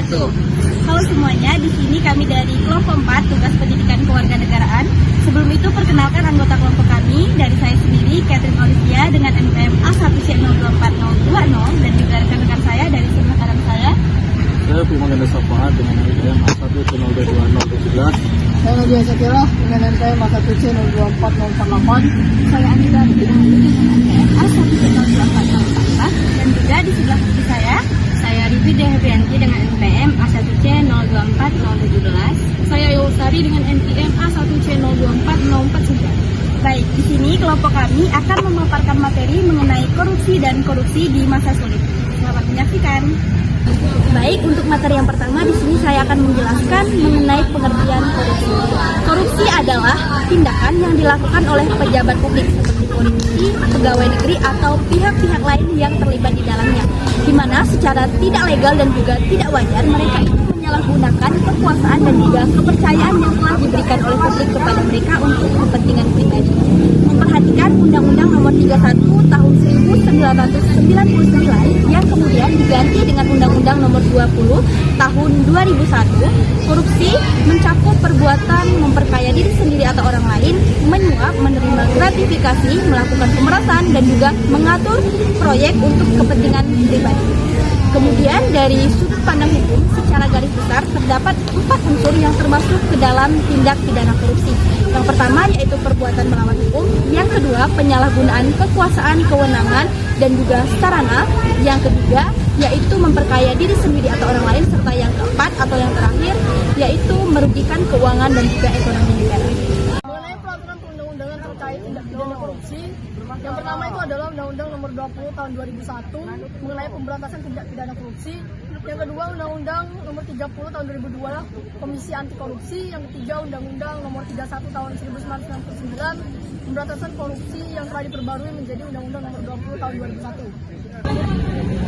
wabarakatuh. Halo semuanya, di sini kami dari kelompok 4 tugas pendidikan kewarganegaraan. Sebelum itu perkenalkan anggota kelompok kami, dari saya sendiri Catherine Olivia dengan NPM A1C024020 dan juga rekan-rekan saya dari seangkatan saya. Saya Bima Ganda Safa dengan NPM A1C022017. Saya Nadia Syakira dengan NPM A1C024048. Saya Anita dengan NPM A1C024044 dan juga di sebelah kiri saya Rivi Dehebianti dengan NPM A1C024017. Saya Yosari dengan NPM A1C024049. Baik, di sini kelompok kami akan memaparkan materi mengenai korupsi dan korupsi di masa sulit. Selamat menyaksikan. Baik, untuk materi yang pertama di sini saya akan menjelaskan mengenai pengertian korupsi. Korupsi adalah tindakan yang dilakukan oleh pejabat publik seperti politisi, pegawai negeri atau pihak-pihak lain yang terlibat di dalamnya, di mana secara tidak legal dan juga tidak wajar mereka itu menyalahgunakan kekuasaan dan juga kepercayaan yang telah diberikan oleh publik kepada mereka untuk kepentingan pribadi. Memperhatikan Undang-Undang Nomor 31 Tahun 1999 yang kemudian diganti dengan Undang-Undang Nomor 20 Tahun 2001, korupsi mencakup perbuatan memperkaya diri sendiri atau orang lain, menyuap, menerima gratifikasi, melakukan pemerasan, dan juga mengatur proyek untuk kepentingan pribadi. Kemudian dari sudut pandang hukum, secara garis besar terdapat 4 unsur yang termasuk ke dalam tindak pidana korupsi. Yang pertama yaitu perbuatan melawan hukum, yang kedua penyalahgunaan kekuasaan, kewenangan, dan juga sarana, yang ketiga yaitu memperkaya diri sendiri atau orang lain, serta yang keempat atau yang terakhir yaitu merugikan keuangan dan juga ekonomi negara. Mengenai peraturan perundang-undangan terkait tindak pidana korupsi, yang pertama itu adalah Undang-Undang Nomor 20 Tahun 2001 mengenai pemberantasan tindak pidana korupsi. Yang kedua Undang-Undang Nomor 30 Tahun 2002 Komisi Anti Korupsi. Yang ketiga Undang-Undang Nomor 31 Tahun 1999 pemberantasan korupsi yang telah diperbarui menjadi Undang-Undang Nomor 20 Tahun 2001.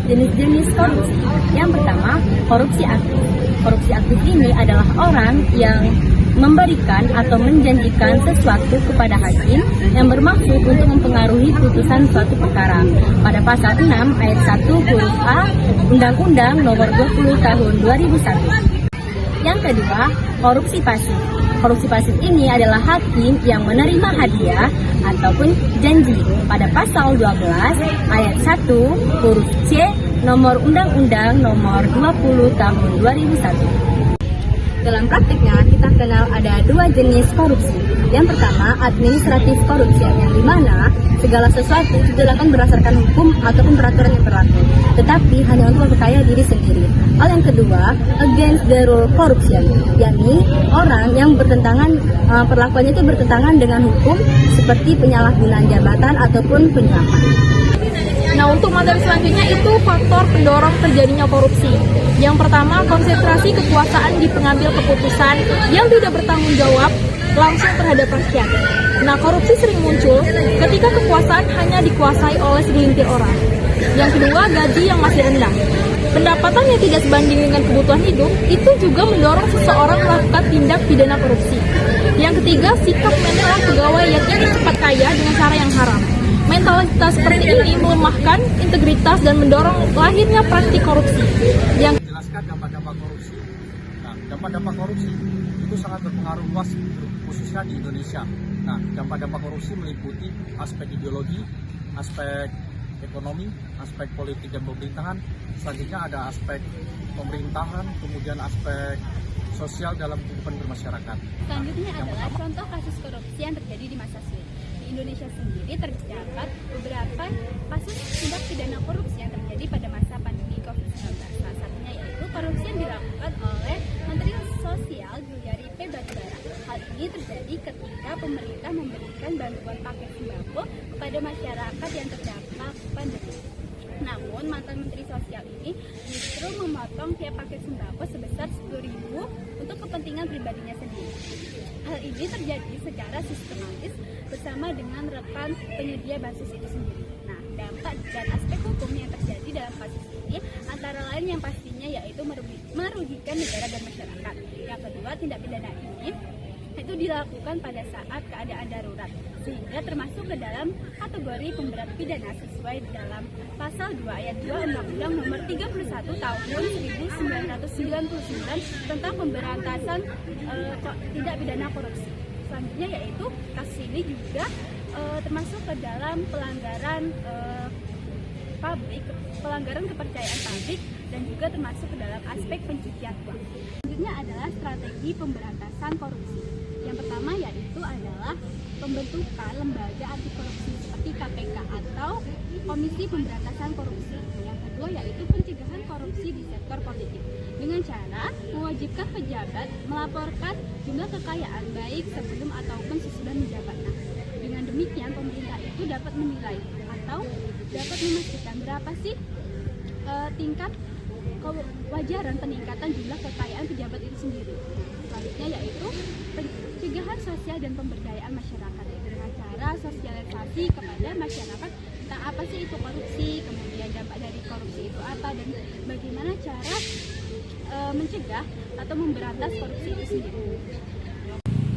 Jenis-jenis korupsi. Yang pertama, korupsi aktif. Korupsi aktif ini adalah orang yang memberikan atau menjanjikan sesuatu kepada hakim yang bermaksud untuk mempengaruhi putusan suatu perkara. Pada pasal 6 ayat 1 huruf A Undang-Undang Nomor 20 Tahun 2001. Yang kedua, korupsi pasif. Korupsi pasif ini adalah hakim yang menerima hadiah ataupun janji. Pada pasal 12 ayat 1 huruf C Nomor Undang-Undang Nomor 20 Tahun 2001. Dalam praktiknya, kita kenal ada 2 jenis korupsi. Yang pertama, administratif korupsi, yang dimana segala sesuatu dilakukan berdasarkan hukum ataupun peraturan yang berlaku, tetapi hanya untuk memperkaya diri sendiri. Hal yang kedua, against the rule corruption, yakni orang yang bertentangan, perlakuannya itu bertentangan dengan hukum seperti penyalahgunaan jabatan ataupun penyuapan. Nah, untuk materi selanjutnya itu faktor pendorong terjadinya korupsi. Yang pertama, konsentrasi kekuasaan di pengambil keputusan yang tidak bertanggung jawab langsung terhadap rakyat. Nah, korupsi sering muncul ketika kekuasaan hanya dikuasai oleh segelintir orang. Yang kedua, gaji yang masih rendah. Pendapatan yang tidak sebanding dengan kebutuhan hidup itu juga mendorong seseorang melakukan tindak pidana korupsi. Yang ketiga, sikap mental pegawai yang ingin cepat kaya dengan cara yang haram. Mentalitas seperti ini melemahkan integritas dan mendorong lahirnya praktik korupsi. Yang Jelaskan dampak-dampak korupsi. Nah, dampak-dampak korupsi itu sangat berpengaruh luas khususnya di Indonesia. Nah, dampak-dampak korupsi meliputi aspek ideologi, aspek ekonomi, aspek politik dan pemerintahan. Selanjutnya ada aspek pemerintahan, kemudian aspek sosial dalam kehidupan bermasyarakat. Selanjutnya adalah contoh kasus korupsi yang terjadi di masa sulit. Di Indonesia sendiri terdapat beberapa kasus tindak pidana korupsi yang terjadi pada masa pandemi COVID-19. Salah satunya yaitu korupsi yang dilakukan oleh Menteri Sosial Juliari P. Batubara. Hal ini terjadi ketika pemerintah memberikan bantuan paket sembako kepada masyarakat yang terdampak pandemi. Namun mantan Menteri Sosial ini justru memotong tiap paket sembako sebesar 10.000 untuk kepentingan pribadinya sendiri. Hal ini terjadi secara sistematis bersama dengan rekan penyedia bansos itu sendiri. Nah, dampak dan aspek hukum yang terjadi dalam kasus ini antara lain yang pastinya yaitu merugikan negara dan masyarakat. Yang kedua, tindak pidana ini itu dilakukan pada saat keadaan darurat, sehingga termasuk ke dalam kategori pemberat pidana sesuai dalam pasal 2 ayat 2 Undang-Undang Nomor 31 Tahun 1999 tentang pemberantasan tindak pidana korupsi. Selanjutnya yaitu kasus ini juga termasuk ke dalam pelanggaran pelanggaran kepercayaan publik dan juga termasuk ke dalam aspek pencucian uang. Selanjutnya adalah strategi pemberantasan korupsi. Yang pertama yaitu adalah pembentukan lembaga anti korupsi seperti KPK atau Komisi Pemberantasan Korupsi. Yang kedua yaitu pencegahan korupsi di sektor politik dengan cara mewajibkan pejabat melaporkan jumlah kekayaan baik sebelum ataupun sesudah menjabat. Nah, dengan demikian pemerintah itu dapat menilai atau dapat memastikan berapa sih tingkat kewajaran peningkatan jumlah kekayaan pejabat itu sendiri. Selanjutnya yaitu pencegahan sosial dan pemberdayaan masyarakat dengan cara sosialisasi kepada masyarakat tentang apa sih itu korupsi, kemudian dampak dari korupsi itu apa, dan bagaimana cara mencegah atau memberantas korupsi itu sendiri.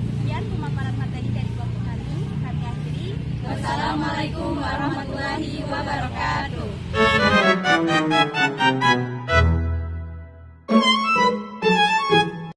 Sekian pemaparan materi dari kelompok kami akhiri. Wassalamualaikum warahmatullahi wabarakatuh.